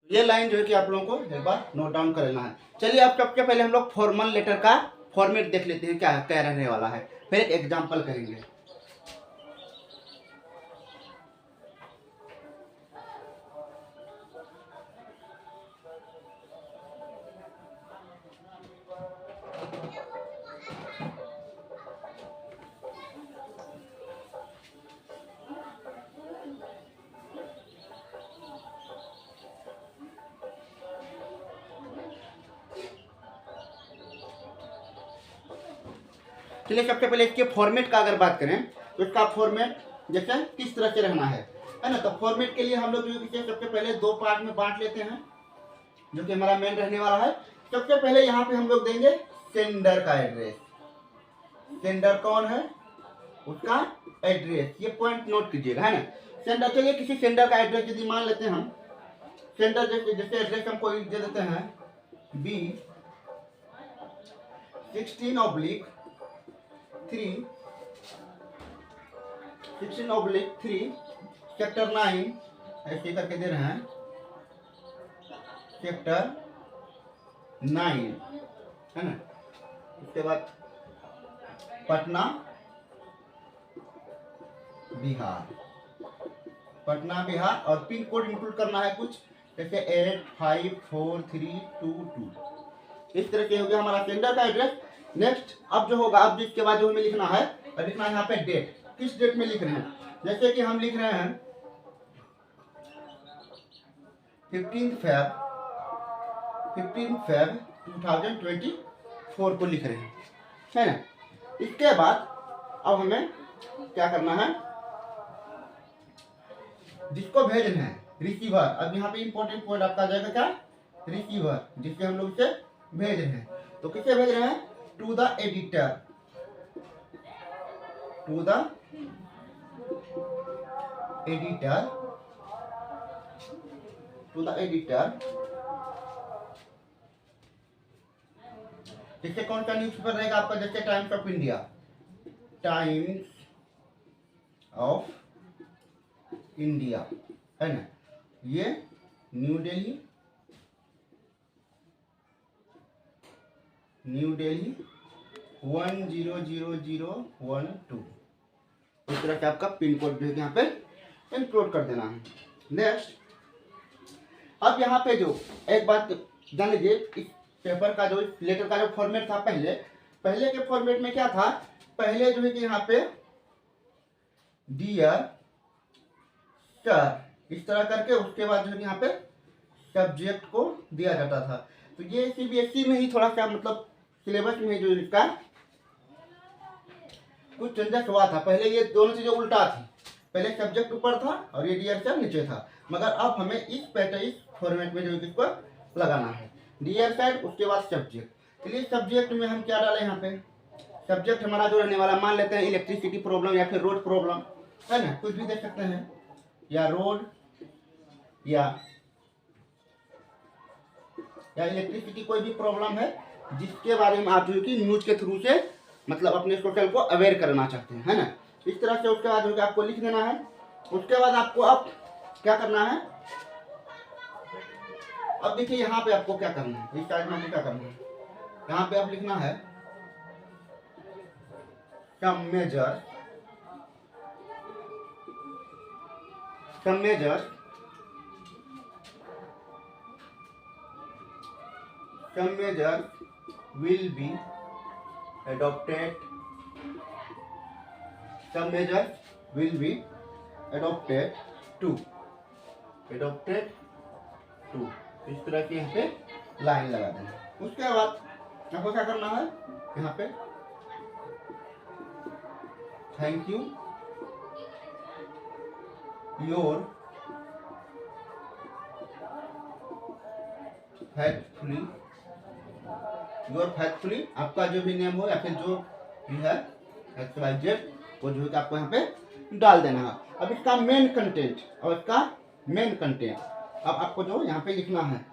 ये लाइन जो है कि आप लोगों को एक बार नोट डाउन कर लेना है। चलिए अब सबसे पहले हम लोग फॉर्मल लेटर का फॉर्मेट देख लेते हैं क्या क्या रहने वाला है, फिर एक एग्जाम्पल करेंगे। चलिए सबसे पहले इसके फॉर्मेट का अगर बात करें तो इसका फॉर्मेट जैसे किस तरह से रहना है ना। तो फॉर्मेट के लिए हम लोग जो कि सबसे पहले दो पार्ट में बांट लेते हैं, जो कि हमारा मेन रहने वाला है। सबसे पहले यहाँ पे हम लोग देंगे सेंडर का एड्रेस। सेंडर कौन है, उसका एड्रेस, ये पॉइंट नोट कीजिएगा, है ना। सेंडर, चलिए किसी सेंडर का एड्रेस यदि मान लेते हैं हम, सेंडर जैसे एड्रेस हमको दे देते हैं B16/3 16/3 सेक्टर 9, ऐसे करके दे रहे हैं, सेक्टर 9, है ना। उसके बाद पटना बिहार, पटना बिहार, और पिन कोड इंक्लूड करना है कुछ जैसे 854322। इस तरह से हो गया हमारा सेंडर का एड्रेस। नेक्स्ट अब जो होगा, अब जिसके बाद जो हमें लिखना है, लिखना है यहाँ पे डेट। किस डेट में लिख रहे हैं, जैसे कि हम लिख रहे हैं 15 Feb 2024 को लिख रहे हैं, है ना। इसके बाद अब हमें क्या करना है, जिसको भेजना है रिसीवर। अब यहाँ पे इंपॉर्टेंट पॉइंट आपका आ जाएगा क्या, रिसीवर, जिससे हम लोग इसे भेज रहे हैं। तो किसे भेज रहे हैं, to the editor, to the editor, to the editor. जिससे कौन सा न्यूज़पेपर रहेगा आपका, जैसे Times of India, Times of India, है ना। ये न्यू दिल्ली 100012, इस तरह से आपका पिन कोड जो है यहाँ पे इंक्लूड कर देना है। नेक्स्ट, अब यहाँ पे जो एक बात जान लीजिए, इस पेपर का जो लेटर का जो फॉर्मेट था, पहले के फॉर्मेट में क्या था, पहले जो है कि यहाँ पे डियर सर इस तरह करके, उसके बाद जो है यहाँ पे सब्जेक्ट को दिया जाता था। तो ये सीबीएसई में ही थोड़ा सा मतलब सिलेबस में जो इसका कुछ चेंजेस हुआ था। पहले ये दोनों चीजें उल्टा थी, पहले सब्जेक्ट ऊपर था और ये डियर सर नीचे था, मगर अब हमें इस पैटर्न, इस फॉर्मेट में जो है इसको लगाना है, डियर सर उसके बाद सब्जेक्ट। चलिए सब्जेक्ट में हम क्या डालें, यहाँ पे सब्जेक्ट हमारा जो रहने वाला, मान लेते हैं इलेक्ट्रिसिटी प्रॉब्लम या फिर रोड प्रॉब्लम, है ना, कुछ भी देख सकते हैं, या रोड या इलेक्ट्रिसिटी, कोई भी प्रॉब्लम है जिसके बारे में आप जो कि न्यूज के थ्रू से मतलब अपने सोशल को अवेयर करना चाहते हैं, है ना। इस तरह से उसके बाद जो कि आपको लिख देना है। उसके बाद आपको अब क्या करना है, अब देखिए यहाँ पे आपको क्या करना है, इस साइड में आपको क्या करना है, यहाँ पे आप लिखना है some measure, some measures will be adopted, some measures will be adopted to इस तरह की यहाँ पे लाइन लगा देना। उसके बाद आपको क्या करना है, यहाँ पे थैंक यू योर फैक्टफुली, आपका जो भी नेम हो या फिर जो भी है XYZ, वो जो है आपको यहाँ पे डाल देना है। अब इसका मेन कंटेंट अब आपको जो यहाँ पे लिखना है।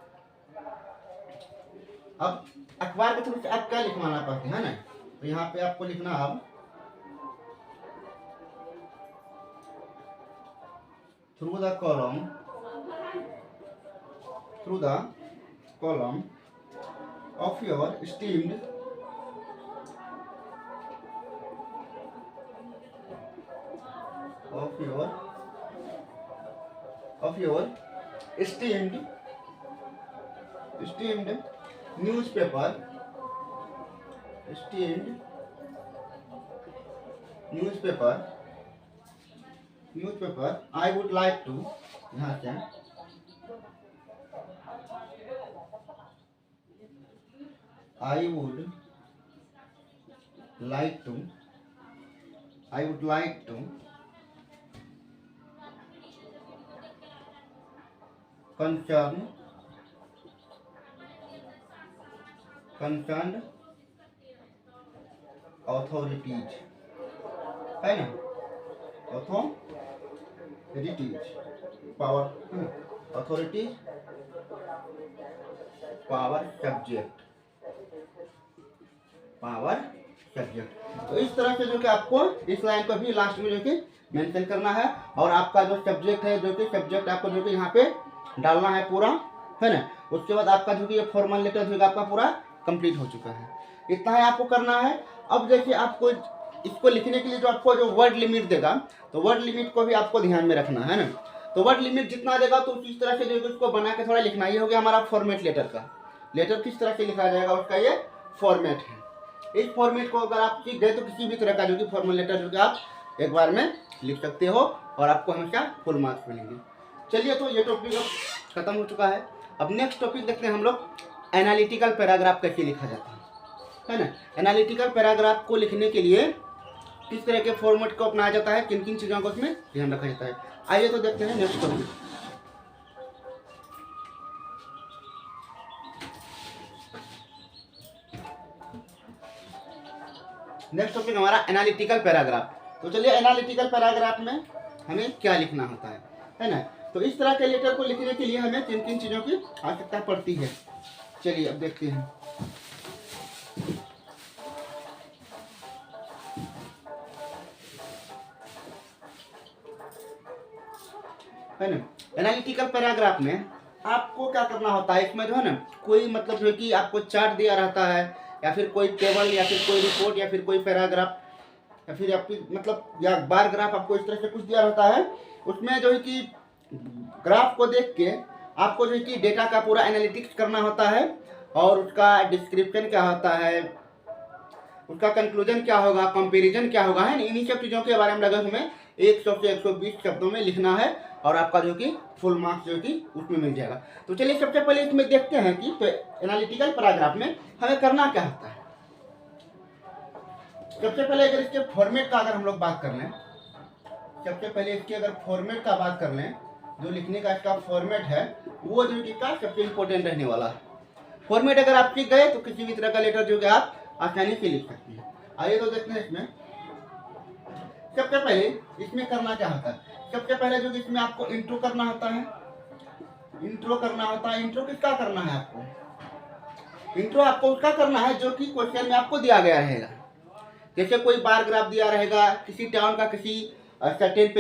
अब अखबार के थ्रू से आप क्या लिखवाना चाहते हैं ना, तो यहाँ पे आपको लिखना अब through the column through the column of your esteemed esteemed newspaper I would like to, यहाँ से I would like to concerned authorities, है ना, authorities power authorities power subject। तो इस तरह से जो कि आपको इस लाइन को भी लास्ट में जो कि मेंशन करना है, और आपका जो सब्जेक्ट है, जो कि सब्जेक्ट आपको जो कि यहाँ पे डालना है पूरा, है ना। उसके बाद आपका जो कि ये फॉर्मल लेटर जो कि आपका पूरा कंप्लीट हो चुका है। इतना ही आपको करना है। अब देखिए आपको इसको लिखने के लिए जो आपको जो वर्ड लिमिट देगा, तो वर्ड लिमिट को भी आपको ध्यान में रखना है ना। तो वर्ड लिमिट जितना देगा तो इस तरह से जो उसको बना के थोड़ा लिखना। ये हो गया हमारा फॉर्मेट लेटर का। लेटर किस तरह से लिखा जाएगा उसका ये फॉर्मेट है। इस फॉर्मेट को अगर आप सीख गए तो किसी भी तरह का जो कि फॉर्मल लेटर जो कि आप एक बार में लिख सकते हो और आपको हमेशा फुल मार्क्स मिलेंगे। चलिए, तो ये टॉपिक अब खत्म हो चुका है। अब नेक्स्ट टॉपिक देखते हैं हम लोग, एनालिटिकल पैराग्राफ कैसे लिखा जाता है ना। एनालिटिकल पैराग्राफ को लिखने के लिए किस तरह के फॉर्मेट को अपनाया जाता है, किन किन चीज़ों को उसमें ध्यान रखा जाता है, आइए तो देखते हैं नेक्स्ट टॉपिक। नेक्स्ट टॉपिक हमारा एनालिटिकल पैराग्राफ। तो चलिए, एनालिटिकल पैराग्राफ में हमें क्या लिखना होता है ना। तो इस तरह के लेटर को लिखने के लिए हमें किन किन चीज़ों की आवश्यकता पड़ती है, चलिए अब देखते हैं। है ना, एनालिटिकल पैराग्राफ में आपको क्या करना होता है, इसमें जो है ना कोई मतलब जो है कि आपको चार्ट दिया रहता है, या फिर कोई टेबल, या फिर कोई रिपोर्ट, या फिर कोई पैराग्राफ, या फिर आपकी मतलब या बार ग्राफ, आपको इस तरह से कुछ दिया रहता है। उसमें जो है कि ग्राफ को देख के आपको जो है कि डेटा का पूरा एनालिटिक्स करना होता है, और उसका डिस्क्रिप्शन क्या होता है, उसका कंक्लूजन क्या होगा, कंपैरिजन क्या होगा, है ना। इन्हीं सब चीज़ों के बारे में लगभग हमें 100 से 120 शब्दों में लिखना है, और आपका जो कि फुल मार्क्स जो कि उसमें मिल जाएगा। तो चलिए सबसे पहले इसमें देखते हैं कि तो एनालिटिकल पैराग्राफ में हमें करना क्या होता है। सबसे पहले अगर इसके फॉर्मेट का अगर हम लोग बात कर लें, सबसे पहले इसके अगर फॉर्मेट का बात कर लें, जो लिखने का इसका फॉर्मेट है वो जो कि का सबसे इम्पोर्टेंट रहने वाला है। फॉर्मेट अगर आप सीख गए तो किसी भी तरह का लेटर जो कि आप आसानी से लिख सकते हैं। आइए तो देखते हैं इसमें सबसे पहले इसमें करना क्या होता है। सबसे पहले जो कि इसमें आपको इंट्रो करना होता है। इंट्रो किसका करना है आपको? इंट्रो आपको उसका करना है जो कि क्वेश्चन में आपको दिया गया रहेगा। जैसे कोई बार ग्राफ दिया रहेगा किसी टाउन का, किसी सर्टेन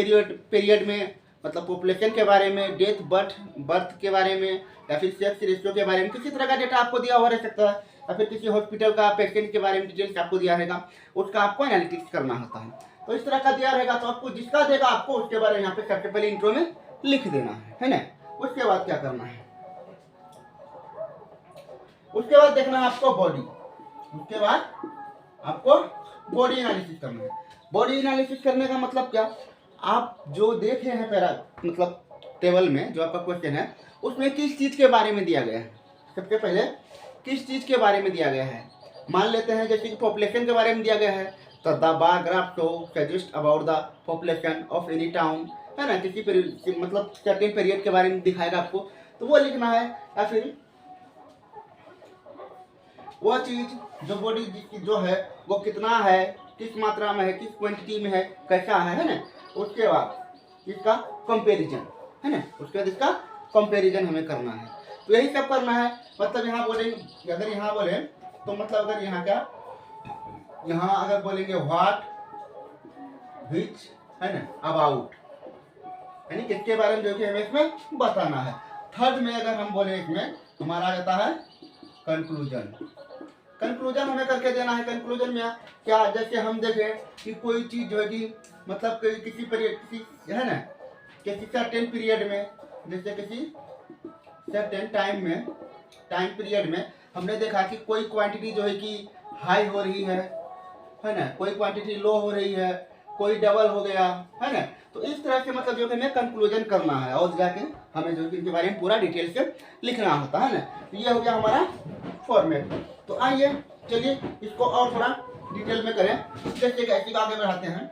पीरियड में, मतलब पॉपुलेशन के बारे में, डेथ बर्थ के बारे में, या फिर सेक्स रेशियो के बारे में, किसी तरह का डेटा आपको दिया हुआ रह सकता है, या फिर किसी हॉस्पिटल का पेशेंट के बारे में डिटेल्स आपको दिया रहेगा, उसका आपको एनालिटिक्स करना होता है। तो इस तरह का दिया रहेगा तो आपको जिसका देगा आपको उसके बारे में यहाँ पे सबसे पहले इंट्रो में लिख देना है ना। उसके बाद क्या करना है, उसके बाद देखना है आपको बॉडी। उसके बाद आपको बॉडी एनालिसिस करना है। बॉडी एनालिसिस करने का मतलब क्या, आप जो देखे हैं मतलब टेबल में जो आपका क्वेश्चन है उसमें किस चीज़ के बारे में दिया गया है। सबसे पहले किस चीज़ के बारे में दिया गया है, मान लेते हैं जैसे कि पॉपुलेशन के बारे में दिया गया है, तो the bar graph show suggest about the population of any town, है ना। किसी मतलब सर्टेन पीरियड के बारे में दिखाएगा आपको, तो वो लिखना है। या फिर वो चीज़ जो बॉडी जो है वो कितना है, किस मात्रा में है, किस क्वांटिटी में है, कैसा है ना। उसके बाद इसका कंपैरिजन, है ना, उसके बाद इसका कंपैरिजन हमें करना है। तो यही सब करना है। मतलब यहाँ बोलेंगे, अगर यहाँ बोले तो मतलब अगर यहाँ क्या, यहाँ अगर बोलेंगे व्हाट, विच, है ना, अबाउट, यानी किसके बारे में जो कि हमें इसमें बताना है। थर्ड में अगर हम बोले इसमें हमारा आ जाता है कंक्लूजन। कंक्लूजन हमें करके देना है। कंक्लूजन में क्या, जैसे हम देखें कि कोई चीज जो है कि मतलब किसी पीरियड, किसी है ना, किसी सर्टेन पीरियड में, जैसे किसी सर्टेन टाइम पीरियड में हमने देखा कि कोई क्वांटिटी जो है कि हाई हो रही है ना, कोई क्वांटिटी लो हो रही है, कोई डबल हो गया, है ना। तो इस तरह से मतलब जो कि हमें कंक्लूजन करना है और जाके हमें जो कि इनके बारे में पूरा डिटेल से लिखना होता है ना। तो ये हो गया हमारा फॉर्मेट। तो आइए चलिए इसको और थोड़ा डिटेल में करें, जैसे कैसे आगे बढ़ाते हैं।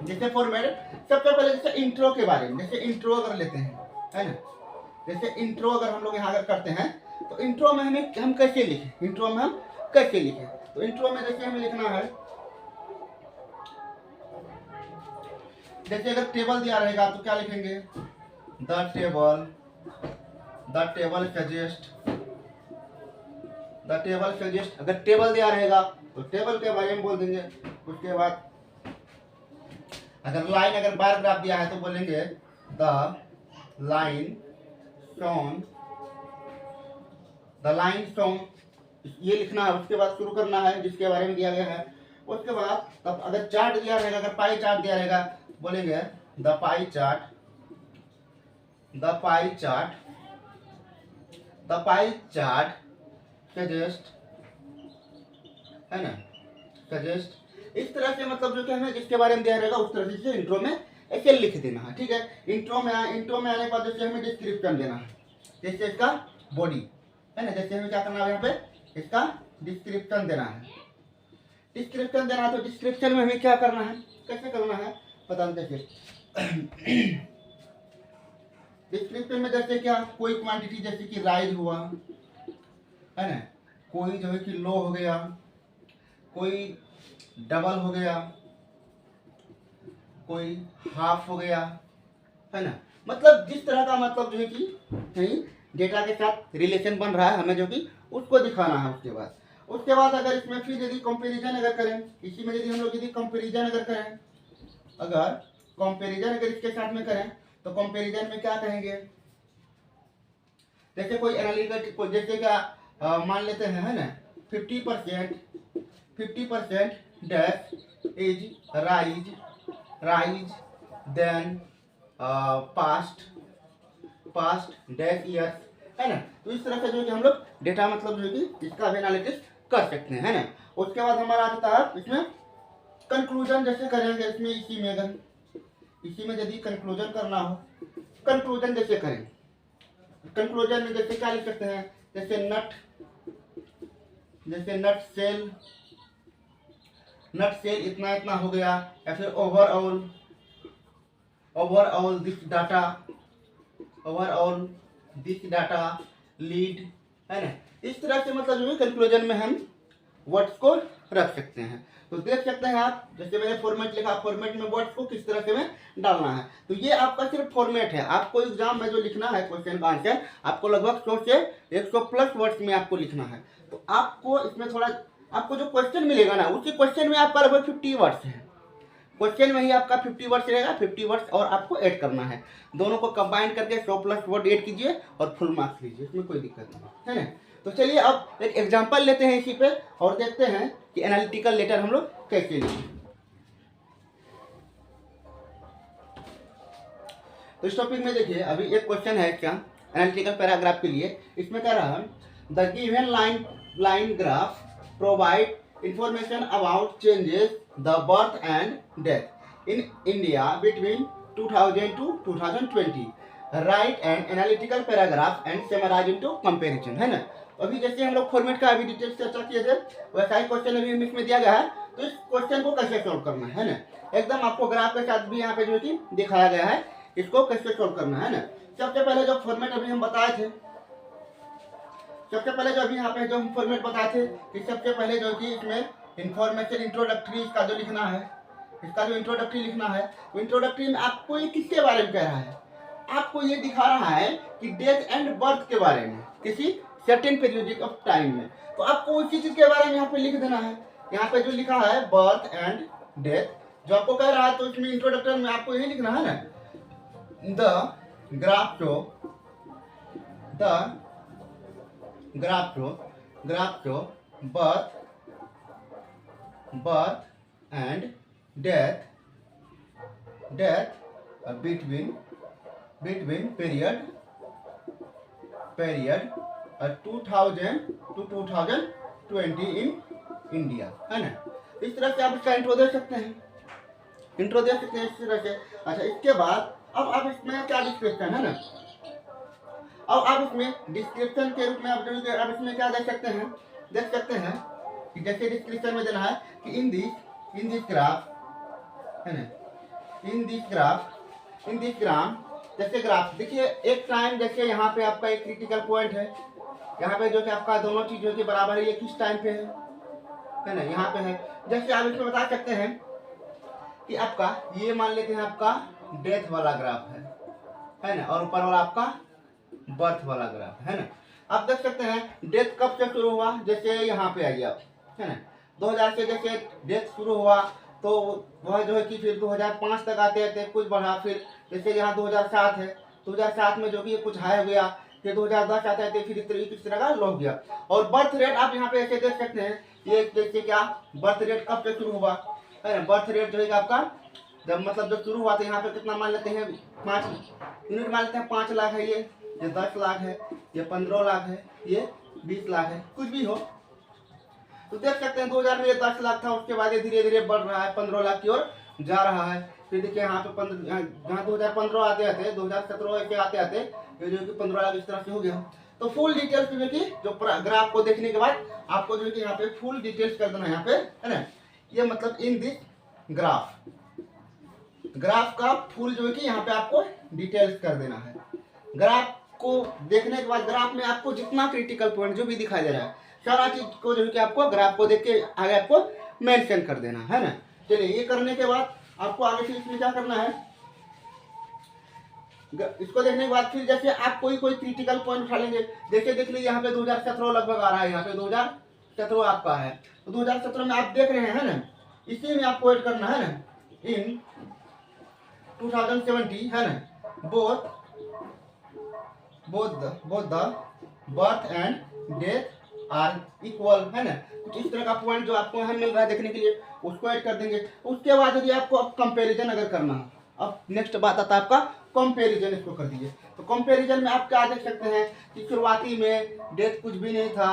जैसे फॉर्मेट, सबसे पहले जैसे इंट्रो के बारे में, जैसे इंट्रो अगर लेते हैं, है ना, जैसे इंट्रो अगर हम लोग यहाँ अगर करते हैं तो इंट्रो में हम कैसे लिखें, इंट्रो में हम कैसे लिखें। तो इंट्रो में जैसे हमें लिखना है, जैसे अगर टेबल दिया रहेगा तो क्या लिखेंगे, द टेबल सजेस्ट। अगर टेबल दिया रहेगा तो टेबल के बारे में बोल देंगे। उसके बाद अगर लाइन, अगर बार ग्राफ दिया है तो बोलेंगे द लाइन शोन, ये लिखना है। उसके बाद शुरू करना है जिसके बारे में दिया गया है। उसके बाद तब अगर चार्ट दिया रहेगा, अगर पाई चार्ट दिया रहेगा, बोलेंगे द पाई चार्ट सजेस्ट, है ना, सजेस्ट। इस तरह से मतलब जो कि हमें जिसके बारे में दिया रहेगा उस तरह से इंट्रो में ऐसे लिख देना है, ठीक है। इंट्रो में आने के बाद जैसे हमें डिस्क्रिप्शन देना है, जैसे इसका बॉडी, है ना, जैसे हमें क्या करना है, यहाँ पे इसका डिस्क्रिप्शन देना है। तो डिस्क्रिप्शन में हमें क्या करना है, कैसे करना है बता देखिए। डिस्क्रिप्शन में जैसे क्या, कोई क्वांटिटी जैसे कि राइज हुआ, है ना, कोई जो है कि लो हो गया, कोई डबल हो गया, कोई हाफ हो गया, है ना। मतलब जिस तरह का मतलब जो है कि कहीं डेटा के साथ रिलेशन बन रहा है, हमें जो कि उसको दिखाना है। उसके बाद अगर इसमें फिर यदि कंपैरिजन अगर करें, इसी में यदि हम लोग यदि कंपैरिजन अगर करें, अगर इसके साथ में करें तो कंपैरिजन में क्या कहेंगे, जैसे कोई एनालिटिकल, जैसे क्या मान लेते हैं, है ना, 50% dash is rise than past dash years, है ना। तो इस तरह से जो कि हम लोग डेटा मतलब जो कि इसका भी एनालिसिस कर सकते हैं, है ना। उसके बाद हमारा आता है इसमें कंक्लूजन, जैसे करेंगे इसमें इसी में यदि कंक्लूजन करना हो, कंक्लूजन जैसे करें, कंक्लूजन में जैसे क्या लिख सकते हैं, जैसे नट सेल इतना हो गया, या फिर ओवरऑल दिस डाटा लीड, है ना। इस तरह से मतलब जो है कंक्लूजन में हम वर्ड्स को रख सकते हैं। तो देख सकते हैं आप, जैसे मैंने फॉर्मेट लिखा, फॉर्मेट में वर्ड्स को किस तरह से में डालना है। तो ये आपका सिर्फ फॉर्मेट है। आपको एग्जाम में जो लिखना है क्वेश्चन का आंसर, आपको लगभग 100 से 100 प्लस वर्ड्स में आपको लिखना है। तो आपको इसमें थोड़ा, आपको जो क्वेश्चन मिलेगा ना, उसी क्वेश्चन में आपका लगभग 50 वर्ड्स है। क्वेश्चन में ही आपका 50 वर्ड्स रहेगा, 50 वर्ड्स और आपको ऐड करना है। दोनों को कंबाइन करके 100 प्लस वर्ड ऐड कीजिए और फुल मार्क्स लीजिए, इसमें कोई दिक्कत नहीं है ना। तो चलिए अब एक एग्जांपल लेते हैं इसी पे और देखते हैं कि एनालिटिकल लेटर हम लोग कैसे लिखें। तो इस टॉपिक में देखिए, अभी एक क्वेश्चन है क्या एनालिटिकल पैराग्राफ के लिए। इसमें कह रहा है the given line graph provide information about changes the birth and death in India between 2000 to 2020। Write and analytical paragraph and summarise into comparison, है ना। अभी जैसे हम लोग फॉर्मेट का अभी डिटेल से चर्चा किए थे, वैसा ही क्वेश्चन अभी इसमें दिया गया है। तो इस क्वेश्चन को कैसे सॉल्व करना है ना, एकदम आपको ग्राफ के साथ भी यहाँ पे जो कि दिखाया गया है, इसको कैसे सॉल्व करना है ना। सबसे पहले जो फॉर्मेट अभी हम बताए थे, सबसे पहले जो अभी यहाँ पे जो हम फॉर्मेट बताए थे कि सबसे पहले जो कि इसमें इंफॉर्मेशन इंट्रोडक्टरी इसका जो लिखना है, इसका जो इंट्रोडक्टरी लिखना है, तो इंट्रोडक्टरी में आपको ये किसके बारे में कह रहा है, आपको ये दिखा रहा है कि डेथ एंड बर्थ के बारे में, किसी सर्टेन पीरियड ऑफ टाइम में। तो आपको उसी चीज के बारे में यहाँ पे लिख देना है। यहाँ पे जो लिखा है बर्थ एंड डेथ, जो आपको कह रहा है, तो इसमें इंट्रोडक्टरी में आपको यही लिखना है ना, the graph show the graph show birth and death between period 2000 to 2020 in India, है ना। इस तरह से आप इसका इंट्रो दे सकते हैं, इस तरह से। अच्छा, इसके बाद अब आप इसमें क्या डिस्क्रिप्शन है ना, अब आप इसमें डिस्क्रिप्शन के रूप में आप इसमें क्या देख सकते हैं कि जैसे डिस्क्रिप्शन में देना है कि इन दिस ग्राफ, है ना, इन दिस ग्राफ जैसे ग्राफ देखिए, एक टाइम जैसे यहाँ पे आपका एक क्रिटिकल पॉइंट है, यहाँ पे जो कि आपका दोनों चीज जो कि बराबर है, ये किस टाइम पे है ना, यहाँ पे है। जैसे आप इसमें बता सकते हैं कि आपका ये मान लेते हैं आपका डेथ वाला ग्राफ है ना, और ऊपर वाला आपका बर्थ वाला ग्राफ है ना। आप देख सकते हैं डेथ कब से शुरू हुआ, जैसे यहाँ पे आइए आप, है ना, 2000 से जैसे डेथ शुरू हुआ तो वह जो है कि फिर 2005 तक आते कुछ बढ़ा, फिर जैसे यहाँ 2007 है, 2007 में जो कि कुछ हाई हो गया, फिर 2010 आते थे, फिर इस तरह का लो हो गया। और बर्थ रेट आप यहाँ पे ऐसे देख सकते हैं, ये जैसे क्या बर्थ रेट कब से शुरू हुआ, है ना। बर्थ रेट जो है आपका जब मतलब जब शुरू हुआ तो यहाँ पे कितना मान लेते हैं, 5 यूनिट मान लेते हैं, 5 लाख है, ये 10 लाख है, ये 15 लाख है, ये 20 लाख है, कुछ भी हो। तो देख सकते हैं 2000 में ये 10 लाख था, उसके बाद ये धीरे धीरे बढ़ रहा है, 15 लाख की ओर जा रहा है। फिर देखिए यहाँ पे जहाँ 2015 आते 2017 के आते ये जो कि 15 लाख इस तरह से हो गया। तो फुल डिटेल्स जो कि जो ग्राफ को देखने के बाद आपको जो कि यहाँ पे फुल डिटेल्स कर देना है, यहाँ पे, है ना। ये मतलब इन दिस ग्राफ का फुल जो है कि यहाँ पे आपको डिटेल्स कर देना है। ग्राफ को देखने के बाद ग्राफ में आपको जितना क्रिटिकल पॉइंट जो भी दिखाई दे रहा है, सारा चीज को जो है कि आपको ग्राफ को देख के आगे आपको मेंशन कर देना है ना। चलिए, ये करने के बाद आपको आगे से इसमें क्या करना है, इसको देखने के बाद फिर जैसे आप कोई क्रिटिकल पॉइंट उठा लेंगे। जैसे देख लीजिए यहाँ पे 2017 लगभग आ रहा है, यहाँ पे 2017 आपका है, तो 2017 में आप देख रहे हैं ना, इसी में आपको ऐड करना है ना, इन 2070, है ना, both the birth and death are equal, है ना। कुछ इस तरह का पॉइंट जो आपको यहाँ मिल रहा है देखने के लिए, उसको ऐड कर देंगे। उसके बाद यदि आपको अब कंपैरिजन अगर करना है, अब नेक्स्ट बात आता है आपका कंपैरिजन, इसको कर दीजिए। तो कंपैरिजन में आप क्या देख सकते हैं कि शुरुआती में डेथ कुछ भी नहीं था,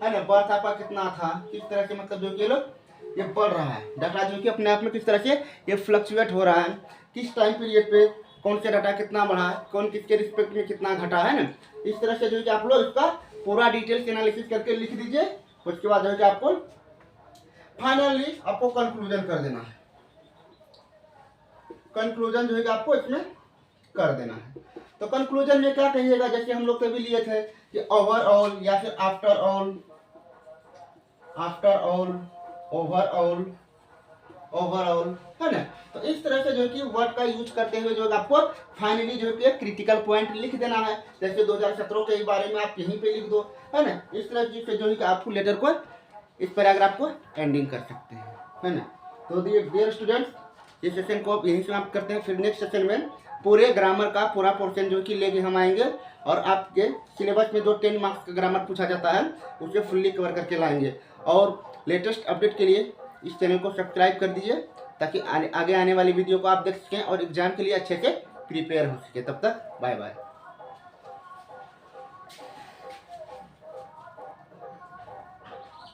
है ना, बर्थ आपका कितना था, किस तरह से मतलब जो कि लोग ये बढ़ रहा है डाटा जो कि अपने आप में किस तरह से ये फ्लक्चुएट हो रहा है, किस टाइम पीरियड पे कौन सा डाटा कितना बढ़ा, कौन किसके रिस्पेक्ट में कितना घटा, है ना। इस तरह से जो कि आप लोग इसका पूरा डिटेल्स एनालिसिस करके लिख दीजिए। उसके बाद जो है कि आपको फाइनली आपको कंक्लूजन कर देना है, कंक्लूजन जो है कि आपको इसमें कर देना है। तो कंक्लूजन में क्या कहिएगा, जैसे हम लोग कभी लिए थे कि ओवरऑल या फिर आफ्टर ऑल, ओवरऑल, है ना। तो इस तरह से जो है कि वर्ड का यूज करते हुए जो है आपको फाइनली जो है कि क्रिटिकल पॉइंट लिख देना है। जैसे 2017 के बारे में आप यहीं पे लिख दो, है ना। इस तरह से जो है कि आपको लेटर को इस पैराग्राफ को एंडिंग कर सकते हैं, है ना। तो डियर स्टूडेंट्स, इस सेशन को यहीं समाप्त करते हैं। फिर नेक्स्ट सेशन में पूरे ग्रामर का पूरा पोर्शन जो कि लेके हम आएंगे, और आपके सिलेबस में जो 10 मार्क्स का ग्रामर पूछा जाता है उसे फुल्ली कवर करके लाएंगे। और लेटेस्ट अपडेट के लिए इस चैनल को सब्सक्राइब कर दीजिए, ताकि आगे आने वाली वीडियो को आप देख सकें और एग्जाम के लिए अच्छे से प्रिपेयर हो सके। तब तक बाय बाय।